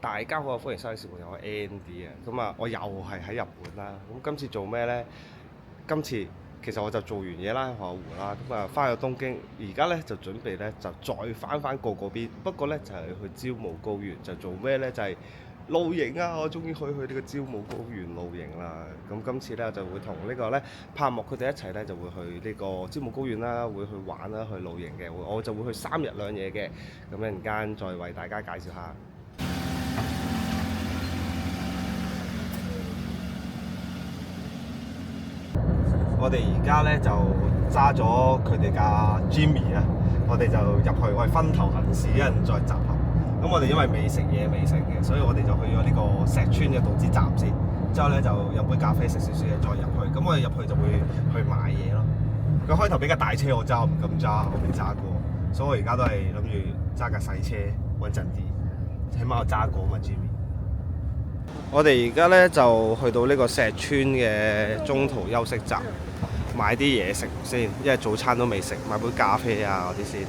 大家好，歡迎收睇小朋友，我係 Andy 啊。咁啊，我又係喺日本啦。咁今次做咩呢？今次其實我就做完嘢啦，喺河湖啦。咁啊，翻去東京，而家呢就準備呢，就再翻過嗰邊。不過呢，就係去朝霧高原，就做咩呢？就係露營啊！我終於可以去呢個朝霧高原露營啦。咁今次呢，就會同呢個呢柏木佢哋一齊呢，就會去呢個朝霧高原啦，會去玩啦，去露營嘅。我就會去3日2夜嘅。咁一陣間再為大家介紹下。我哋而家咧就揸咗佢哋架 Jimmy 啊，我哋就入去，我哋分頭行事，一人再集合。咁我哋因為未食嘢未食嘅，所以我哋就去咗呢個石川嘅道之站先。之後咧就飲杯咖啡，食少少嘢，再入去。咁我哋入去就會去買嘢咯。佢開頭俾架大車我揸，我唔敢揸，我未揸過，所以我而家都係諗住揸架細車穩陣啲，起碼我揸過嘛 Jimmy。我哋而家咧就去到呢個石川嘅中途休息站，買啲嘢食先，因為早餐都未食，買杯咖啡啊嗰啲先。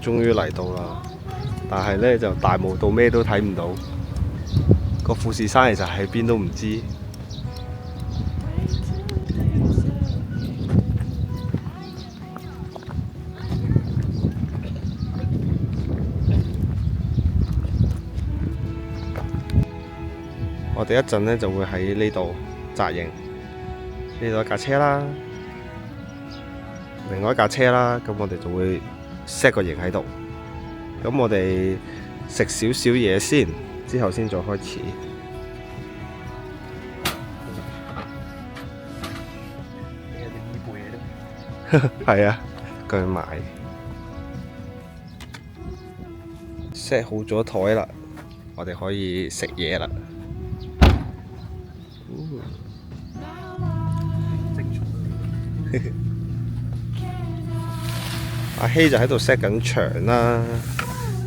終於嚟到啦，但係呢就大霧到咩都睇唔到，個富士山其實喺邊都唔知。我哋一陣呢就會喺呢度紮營，呢度一架車啦，另外一架車啦，咁我哋就會set 個營喺度，咁我哋食少少嘢先，之後先再開始。係啊，過去買。set 好咗台啦，我哋可以食嘢啦。阿希就喺度 set 緊場啦，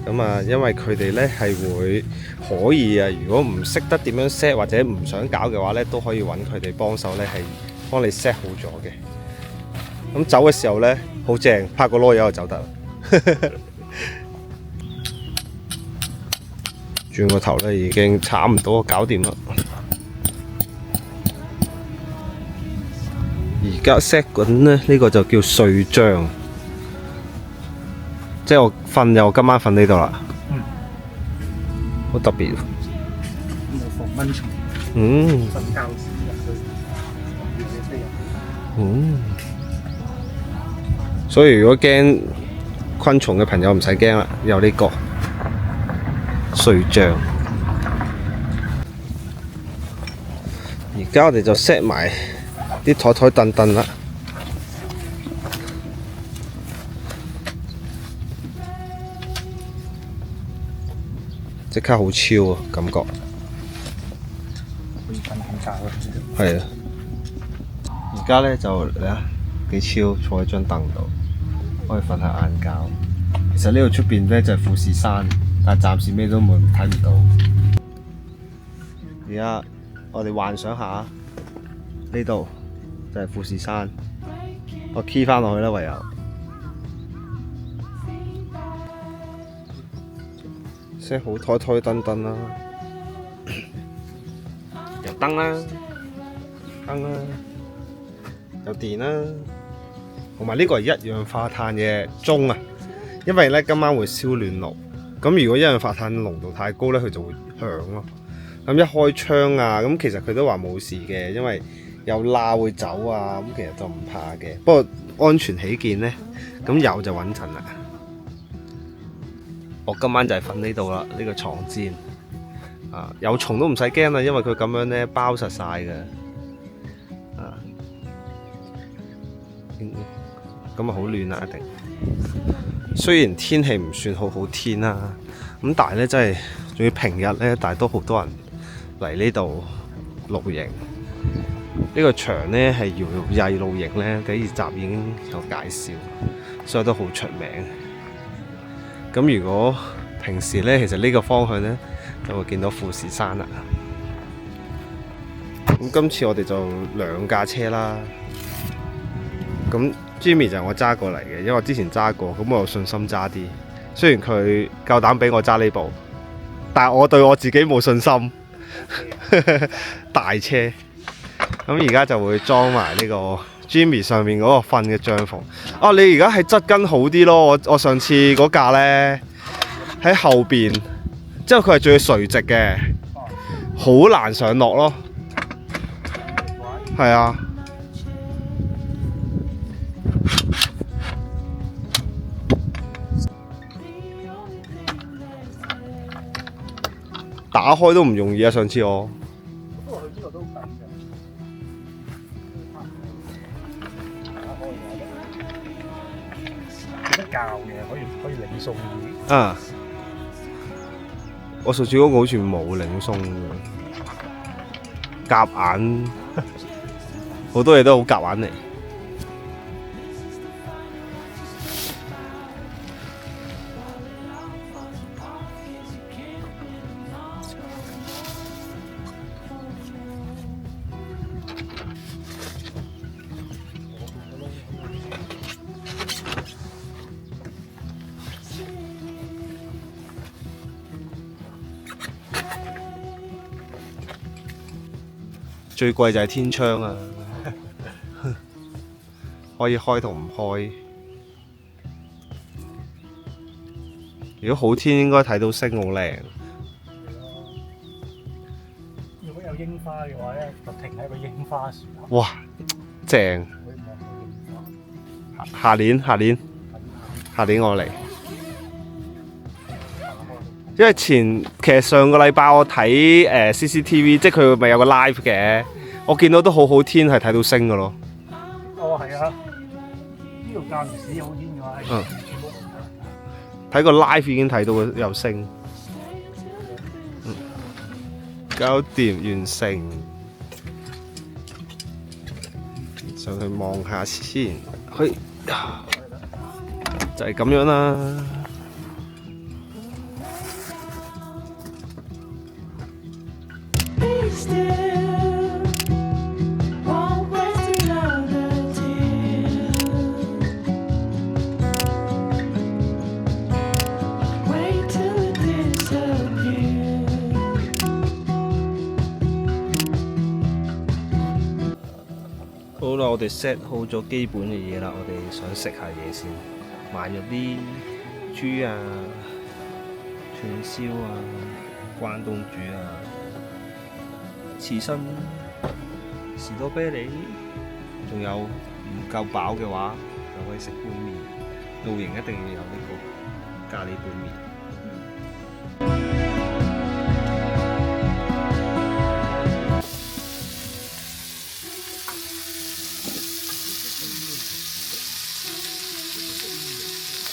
咁啊，因為佢哋咧係會可以啊，如果唔識得點樣 set 或者唔想搞嘅話咧，都可以揾佢哋幫手咧，係幫你 set 好咗嘅。咁走嘅時候咧，好正，拍個籮柚就走得啦。轉個頭咧，已經差唔多搞掂啦。而家 set 緊咧，呢個就叫睡帳。即係我今晚瞓呢度啦，好特別。冇防蚊蟲。瞓覺時所以如果驚昆蟲嘅朋友唔使驚啦，有呢個睡帳。而家我哋就 set 埋啲枱凳凳啦。即刻好超啊！感覺可以瞓晏覺咯。係啊，而家咧就嚟啊，幾超，坐喺張凳度，可以瞓下晏覺。其實呢度出邊咧就係富士山，但係暫時咩都冇，睇唔到。而家我哋幻想下，呢度就係富士山，我 key 翻落去啦，唯有。set 好枱凳啦，有燈啦，有電啦，同埋呢個係一氧化碳嘅鐘啊，因為咧今晚會燒暖爐，咁如果一氧化碳濃度太高咧，佢就會響咯。咁一開窗啊，咁其實佢都話冇事嘅，因為有罅會走啊，咁其實就唔怕嘅。不過安全起見呢，咁有就穩陣啦。我今晚就係瞓呢度啦，呢個床墊啊，有蟲都唔使驚啦，因為佢咁樣呢包實晒嘅。啊，咁啊好暖啦，一定。雖然天氣唔算好天啦，咁但係呢真係，仲要平日呢，但係都好多人嚟呢度露營。呢個場呢係搖曳露營呢，第二集已經有介紹，所以都好出名。咁如果平時呢，其實呢個方向呢，就會見到富士山啦。咁今次我哋就2架車啦。咁 Jimmy 就係我揸過嚟嘅，因為我之前揸過，咁我有信心揸啲。雖然佢夠膽俾我揸呢部，但係我對我自己冇信心。大車。咁而家就會裝埋呢個 Jimmy 上面嗰個瞓嘅帳篷。啊，你而家係側跟好啲咯。我上次嗰架呢，喺後邊，之後佢係仲要垂直嘅，好難上落咯。係啊。打開都唔容易啊！上次我。不過佢呢個都緊嘅。有得教嘅，可以領送啲。啊！我上次嗰個好似冇領送嘅，夾硬，好多嘢都好夾硬嚟。最貴就係天窗啊，可以開同唔開。如果好天應該睇到星好靚。如果有櫻花嘅話咧，就停喺個櫻花樹下。哇，正！下年我嚟。因為其實上個禮拜我睇CCTV， 即係佢咪有個 live 嘅，我見到都好天，係睇到星嘅咯。哦，係啊，呢度間唔時好天嘅話係睇個 live 已經睇到有星。搞掂完成，上去望下先，去就係咁樣啦。好啦，我哋 set 好咗基本嘅嘢啦，我哋想食下嘢先，買咗啲豬啊、串燒啊、關東煮啊、刺身、士多啤梨，仲有唔夠飽嘅話，就可以食杯麵。露營一定要有呢個咖喱杯麵。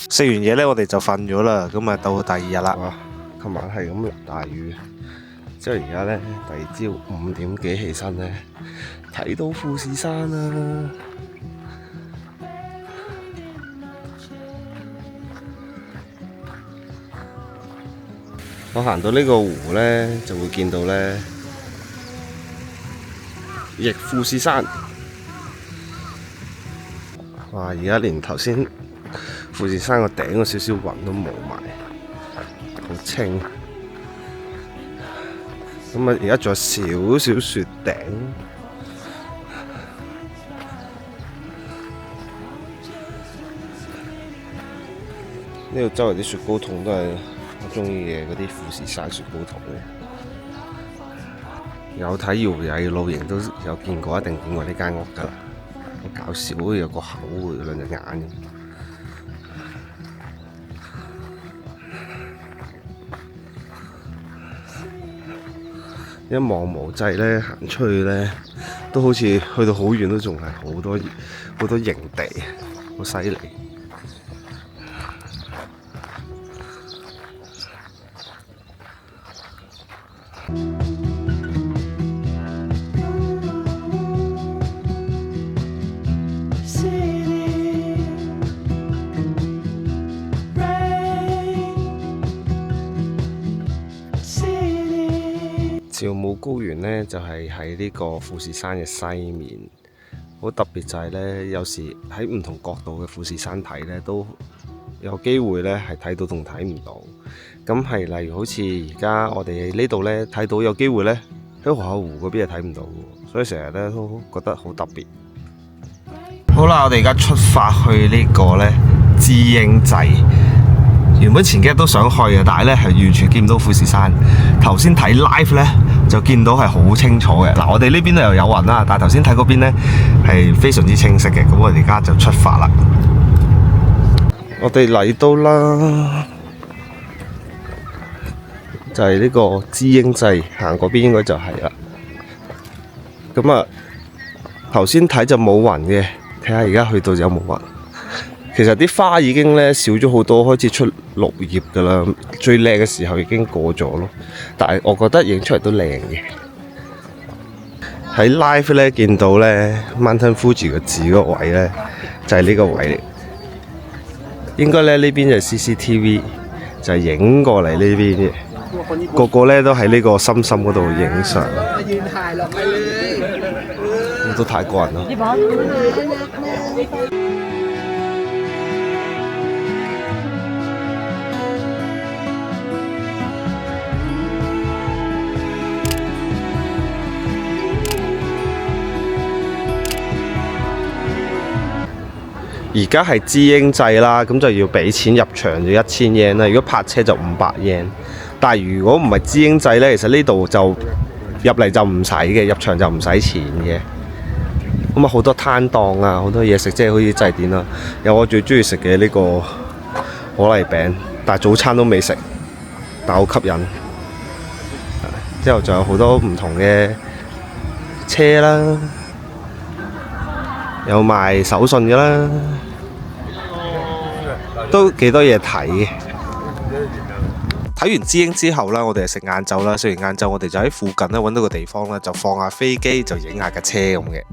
食完嘢咧，我哋就瞓咗啦。咁啊，到第二日啦。哇！琴晚係咁落大雨，之後而家咧，第二朝5點幾起身咧，睇到富士山啦。我行到呢個湖咧，就會見到咧，逆富士山。哇！而家連頭先富士山個頂嗰少少雲都冇埋，好清。咁啊，而家仲有少少雪頂。呢度周圍啲雪糕筒都係我中意嘅嗰啲富士山雪糕筒嘅。有睇搖曳露營都有見過，一定見過呢間屋㗎啦。好搞笑，好似有個口喎，兩隻眼咁。一望無際咧，行出去咧，都好似去到好遠，都仲係好多營地，好犀利。趙武高原呢，就係喺呢個富士山嘅西面，好特別就係呢，有時喺唔同角度嘅富士山睇呢，都有機會呢係睇到同睇唔到。咁係例如好似而家我哋呢度呢，睇到有機會呢，喺河口湖嗰邊係睇唔到嘅，所以成日呢都覺得好特別。好啦，我哋而家出發去呢個呢知英祭。原本前幾日都想去嘅，但係咧係完全見唔到富士山。頭先睇 live 咧就見到係好清楚嘅。嗱，我哋呢邊又有雲啦，但係頭先睇嗰邊咧係非常之清晰嘅。咁我哋而家就出發啦。我哋嚟到啦，就係呢個知英祭，行嗰邊應該就係啦。咁啊，頭先睇就冇雲嘅，睇下而家去到有冇雲。其實啲花已經咧少咗好多，開始出綠葉㗎啦。最靚嘅時候已經過咗咯，但係我覺得影出嚟都靚嘅。喺 live 咧見到咧 Mountain Fuji 個字嗰個位咧，就係呢個位嚟。應該咧呢邊就係 CCTV，就係影過嚟呢邊嘅。個個咧都喺呢個深深嗰度影相。都太過癮啦！而家係知英祭啦，咁就要俾錢入場就1000 yen 啦。如果泊車就500 yen。但係如果唔係知英祭呢，其實呢度就入嚟就唔使嘅，入場就唔使錢嘅。咁啊好多攤檔啊，好多嘢食，即係好似祭典啦。有我最中意食嘅呢個可麗餅，但係早餐都未食，但好吸引。之後仲有好多唔同嘅車啦，有賣手信嘅啦。都幾多嘢睇嘅。睇完知英之後啦，我哋就食晏晝啦。食完晏晝，我哋就喺附近咧揾到個地方咧，就放下飛機，就影下架車咁嘅。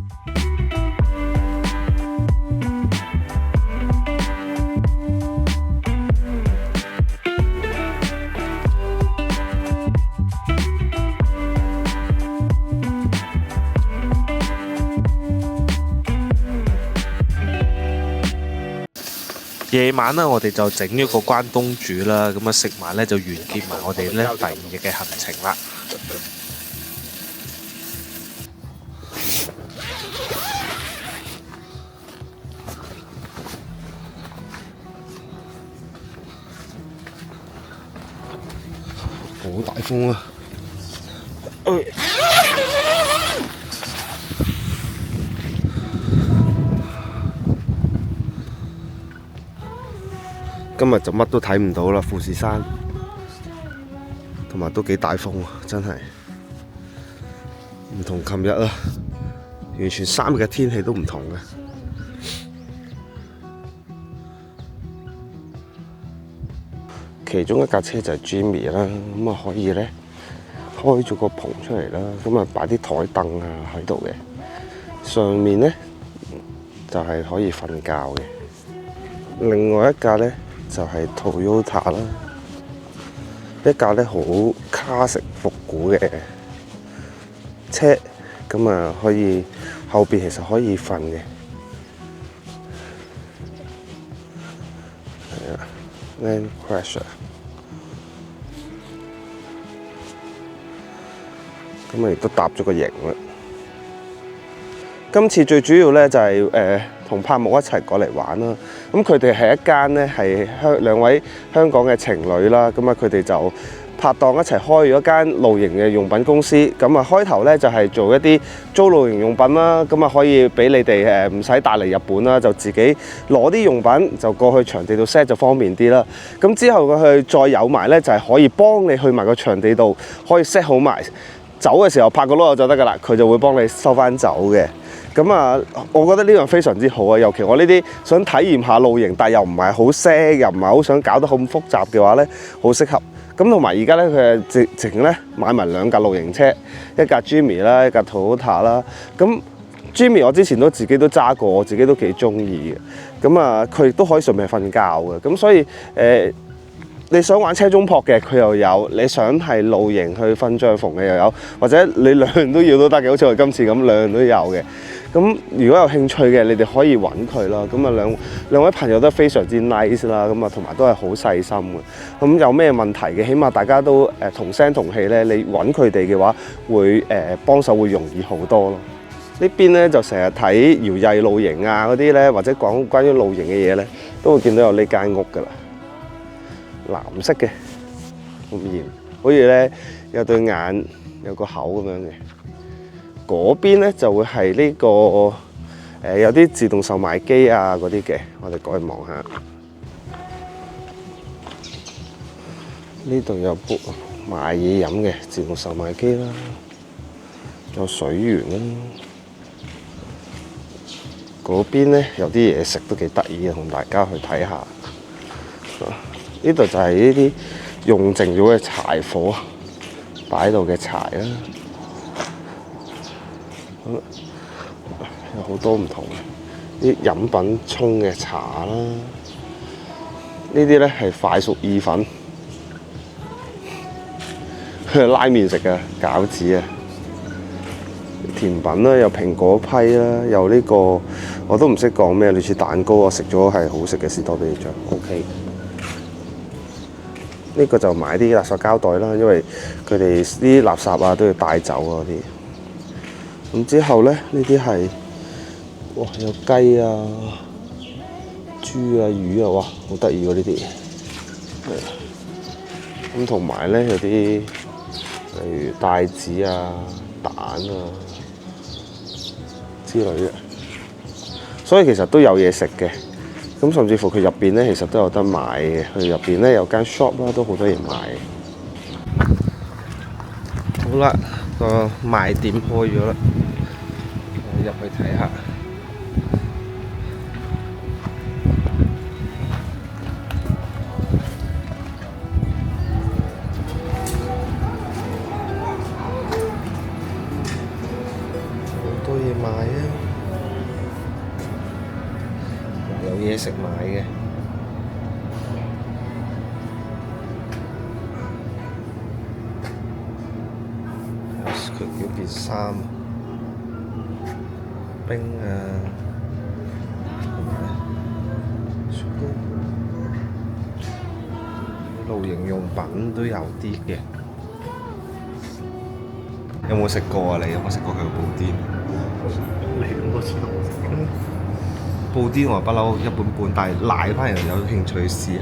夜晚咧，我哋就整咗個關東煮啦，咁啊食埋咧就完結埋我哋咧第2日嘅行程啦。好大風啊！今日就乜都睇唔到啦，富士山，同埋都幾大風啊，真係唔同琴日啊，完全3日嘅天氣都唔同嘅。其中一架車就係 Jimmy 啦，咁啊可以咧開咗個棚出嚟啦，咁啊擺啲台凳啊喺度嘅，上面咧就係可以瞓覺嘅。另外一架咧就係 Toyota 啦，一架咧好卡式復古嘅車，咁啊可以後邊其實可以瞓嘅，係啊 Land Crusher， 咁啊亦都搭咗個型啦。今次最主要咧就係同柏木一齊過嚟玩啦。咁佢哋係一間咧係2位香港嘅情侶啦。咁啊佢哋就拍檔一齊開咗間露營嘅用品公司。咁啊開頭咧就係做一啲租露營用品啦，咁啊可以俾你哋唔使帶嚟日本啦，就自己攞啲用品就過去場地度 set 就方便啲啦。咁之後佢再有埋咧就係可以幫你去埋個場地度可以 set 好埋，走嘅時候拍個籮柚就得㗎啦，佢就會幫你收翻走嘅。咁啊，我覺得呢樣非常之好啊！尤其我呢啲想體驗下露營，但又唔係好識，又唔係好想搞得咁複雜嘅話咧，好適合。咁同埋而家咧，佢係直情咧買埋2架露營車，一架 Jimmy 啦，一架 Toyota 啦。咁 Jimmy 我之前自己都揸過，我自己都幾中意嘅。咁啊，佢亦都可以順便瞓覺嘅。咁所以你想玩車中泊嘅佢又有，你想係露營去瞓帳篷嘅又有，或者你兩樣都要都得嘅，好似我今次咁兩樣都有嘅。咁如果有興趣嘅，你哋可以揾佢啦。咁啊兩位朋友都非常之 nice 啦，咁啊同埋都係好細心嘅。咁有咩問題嘅，起碼大家都同聲同氣咧，你揾佢哋嘅話會幫手會容易好多咯。呢邊咧就成日睇搖曳露營啊嗰啲咧，或者講關於露營嘅嘢咧，都會見到有呢間屋㗎啦。藍色嘅咁嚴，好似咧有對眼有個口咁樣嘅。嗰邊咧就會係呢個有啲自動售賣機啊嗰啲嘅，我哋過去望下。呢度有杯賣嘢飲嘅自動售賣機啦，有水源啦。嗰邊咧有啲嘢食都幾得意嘅，同大家去睇下。呢度就係呢啲用剩咗嘅柴火擺喺度嘅柴啦，有好多唔同嘅啲飲品沖嘅茶啦。呢啲咧係快熟意粉，拉麵食嘅餃子啊，甜品啦，有蘋果批啦，有呢個我都唔識講咩，類似蛋糕啊，食咗係好食嘅士多啤梨醬 ，OK。呢個就買啲垃圾膠袋啦，因為佢哋啲垃圾啊都要帶走啊啲。咁之後咧，呢啲係哇有雞啊、豬啊、魚啊，哇好得意喎呢啲。咁同埋咧有啲例如帶子啊、蛋啊之類嘅，所以其實都有嘢食嘅。咁甚至乎佢入邊咧，其實都有得買嘅。佢入邊咧有間 shop 啦，都好多嘢買。好啦，個賣點開咗啦，我入去睇下。好多嘢買啊！有嘢食買嘅，佢叫件衫、冰啊，雪糕、露營用品都有啲嘅。有冇食過啊？你有冇食過佢嘅布甸？2次都冇食。布甸我不嬲一般般，但係奶翻嚟有興趣試下。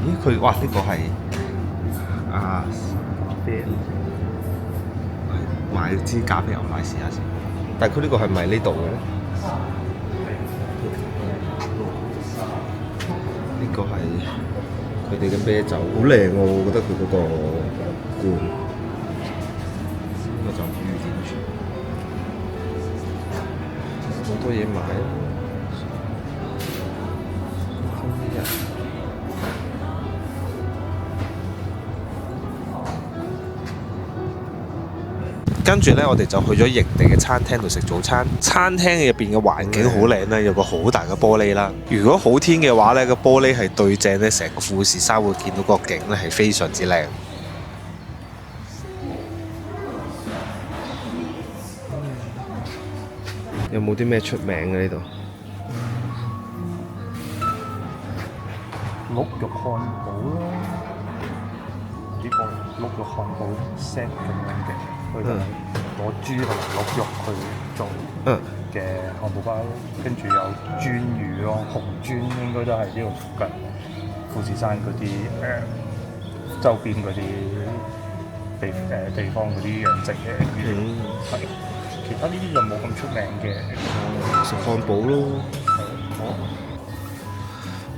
咦？佢哇呢個係咖啡，買支咖啡牛奶試下先。但係佢呢個係咪呢度嘅咧？呢個係佢哋嘅啤酒，好靚喎！我覺得佢嗰個罐，呢個就預點住。好多嘢買啊！跟住咧，我哋就去咗營地嘅餐廳度食早餐。餐廳入邊嘅環境好靚啦，有個好大嘅玻璃啦。如果好天嘅話咧，個玻璃係對正咧，成個富士山會見到個景咧，係非常之靚。有冇啲咩出名嘅呢度？鹿肉漢堡啦，呢個鹿肉漢堡 set 咁樣嘅，佢就攞豬同埋鹿肉去做嘅漢堡包，跟住有鱈魚咯，紅鱈應該都係呢度附近。富士山嗰啲周邊嗰啲地方嗰啲養殖嘅魚，係、其他呢啲就冇咁出名嘅。食漢堡咯，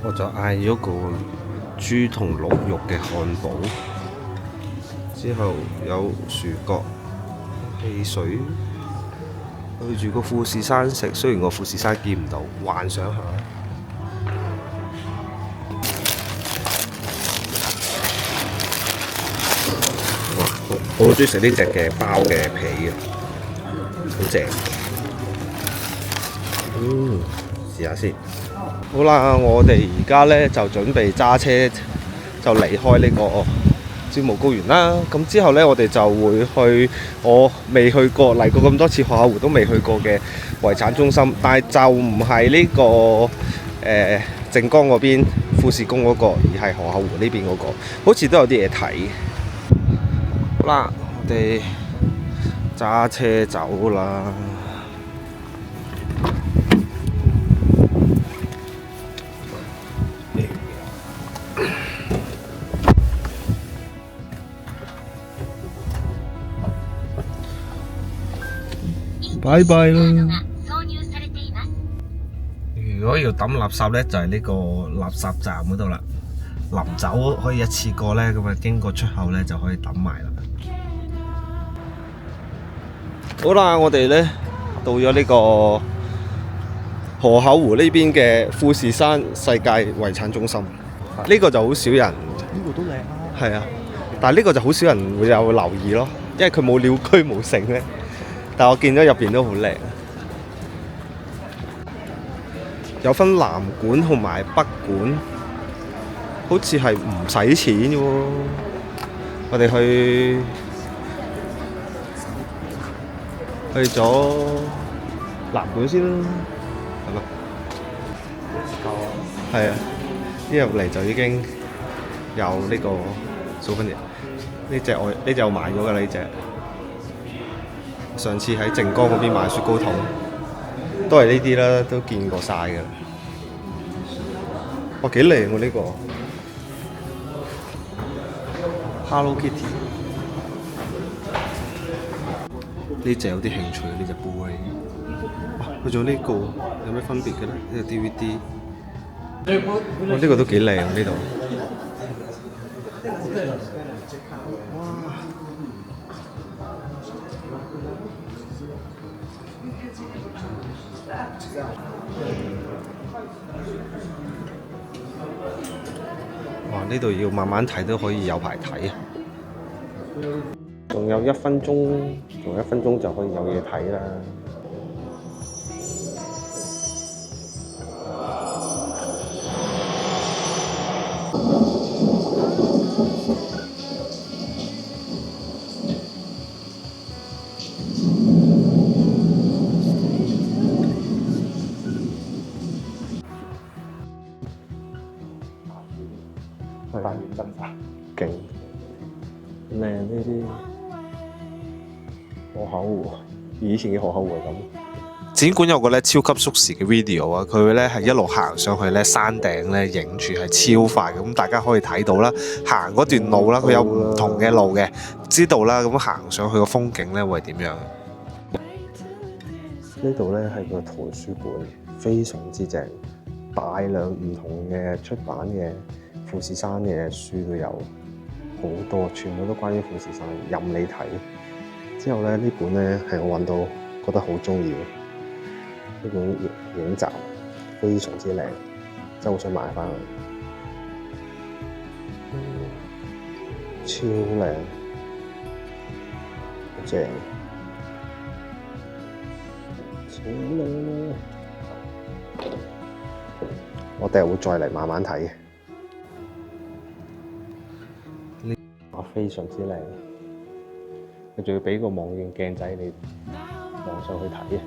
我就嗌咗個豬同鹿肉嘅漢堡，之後有薯角、汽水，對住個富士山食，雖然個富士山見唔到，幻想下。我好中意食呢隻嘅包嘅皮嘅，好正。試下先。好啦，我哋而家咧就準備揸車就離開呢個招募高原啦。咁之後咧，我哋就會去我未去過嚟過咁多次河口湖都未去過嘅遺產中心，但係就唔係呢個靜岡嗰邊富士宮嗰個，而係河口湖呢邊嗰個，好似都有啲嘢睇。好啦，我哋揸車走啦。拜拜啦！如果要抌垃圾呢，就係呢個垃圾站嗰度啦。臨走可以一次過呢，咁啊經過出口呢就可以抌埋啦。好啦，我哋呢到咗呢個河口湖呢邊嘅富士山世界遺產中心，呢個就好少人。呢個都靚啊！係啊，但係呢個就好少人會有留意咯，因為佢冇鳥居冇城呢。但我見到入邊都好靚，有分南館同埋北館，好似係唔使錢嘅喎。我哋去咗南館先啦，係咪？係啊，一入嚟就已經有呢個souvenir，呢隻我買咗㗎啦，呢隻。上次喺靜岡嗰邊買雪糕筒，都係呢啲啦，都見過晒㗎啦。哇，幾靚喎呢個 Hello Kitty， 呢隻有啲興趣呢隻杯。哇，去咗呢個有咩分別嘅咧？呢個 DVD， 哇，呢個都幾靚呢度。哇！呢度要慢慢睇都可以有排睇啊！仲有1分鐘，仲有1分鐘就可以有嘢睇啦。翻完真法，勁靚呢啲河口湖，以前嘅河口湖係咁。展館有個咧超級縮時嘅 video 啊，佢咧係一路行上去咧山頂咧影住係超快嘅，咁大家可以睇到啦。行嗰段路啦，佢有唔同嘅路嘅，知道啦。咁行上去個風景咧會係點樣？呢度咧係個圖書館，非常之正，大量唔同嘅出版嘅富士山嘅書都有，好多，全部都關於富士山，任你睇。之後咧呢本咧係我揾到覺得好中意嘅呢本影集，非常之靚，真係好想買翻去，超靚，好正，超靚！我第日會再嚟慢慢睇嘅。非常之靚，佢仲要俾個望遠鏡仔你望上去睇啊！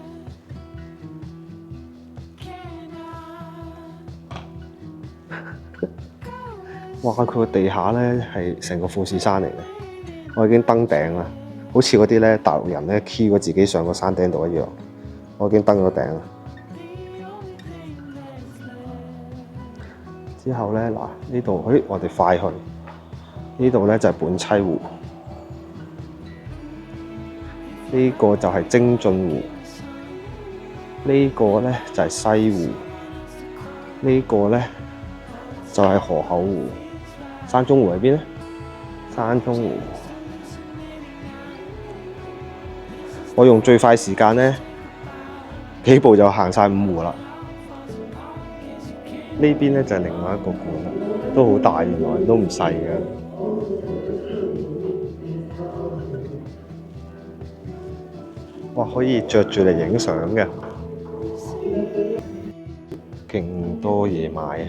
哇！佢個地下咧係成個富士山嚟嘅，我已經登頂啦，好似嗰啲咧大陸人咧 key 過自己上個山頂度一樣，我已經登咗頂啦。之後咧嗱，呢度我哋快去，呢度咧就係本棲湖，呢個就係精進湖，呢個咧就係西湖，呢個咧就係河口湖。山中湖喺邊咧？山中湖，我用最快時間咧，幾步就行晒5湖啦。呢邊咧就係另外一個館啦，都好大，原來都唔細嘅。哇！可以着住嚟影相嘅，勁多嘢買啊！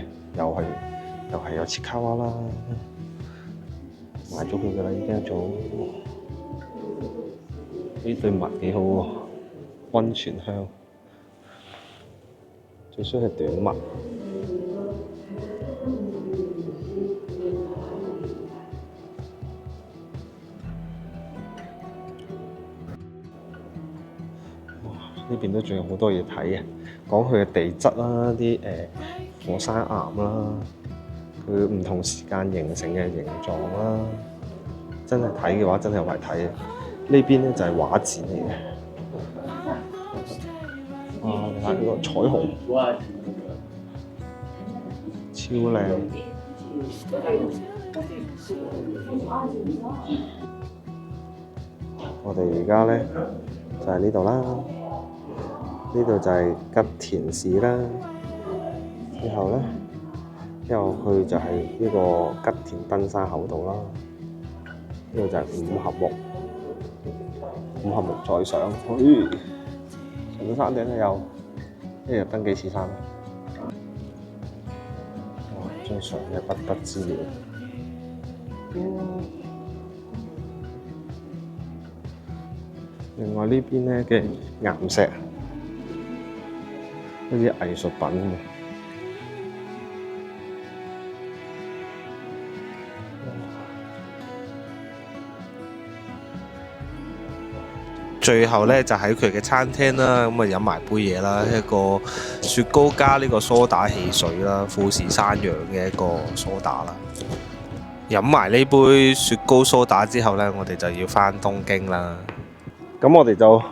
又係有切卡哇啦，買咗佢噶啦，已經一早。呢對襪幾好喎，溫泉香。最衰係短襪。呢邊都仲有好多嘢睇嘅，講佢嘅地質啦，啲火山岩啦，佢唔同時間形成嘅形狀啦，真係睇嘅話真係為睇嘅。呢邊咧就係畫展嚟嘅，哇！你睇呢個彩虹，超靚。我哋而家咧就係呢度啦。呢度就係吉田市啦，之後咧一路去就係呢個吉田登山口度啦。呢度就係五合目，五合目再上去，上到山頂咧又一日登幾次山。哇！張相嘅不得之了。另外呢邊咧嘅岩石。好似藝術品咁。最後咧就喺佢嘅餐廳啦，咁啊飲埋杯嘢啦，一個雪糕加呢個蘇打汽水啦，富士山養嘅一個蘇打啦。飲埋呢杯雪糕蘇打之後咧，我哋就要返東京啦。咁我哋就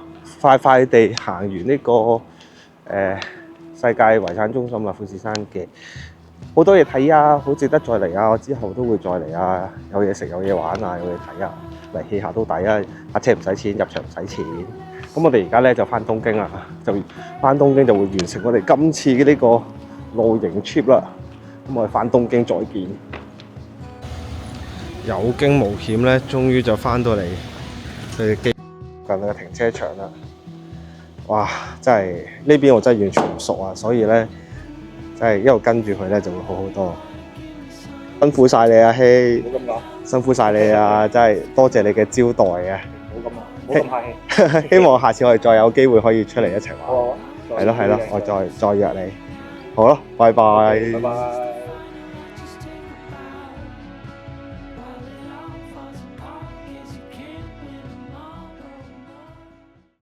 快快地行完呢個世界遺產中心啦，富士山嘅好多嘢睇啊，好值得再嚟啊！我之後都會再嚟啊，有嘢食有嘢玩啊，有嘢睇啊，嚟 hea 下都抵啊！泊車唔使錢，入場唔使錢。咁我哋而家咧就返東京啦，就返東京就會完成我哋今次嘅呢個露營 trip 啦。咁我哋返東京再見。有驚無險咧，終於就返到嚟佢近嘅停車場啦。哇！真係呢邊我真係完全唔熟啊，所以咧真係一路跟住佢咧就會好好多。辛苦晒你啊，希！冇咁講，辛苦晒你啊！真係多謝你嘅招待啊！冇咁啊，冇咁客氣。希望下次我哋再有機會可以出嚟一齊玩。好啊，係咯係咯，我再約你。好咯，拜拜。拜拜。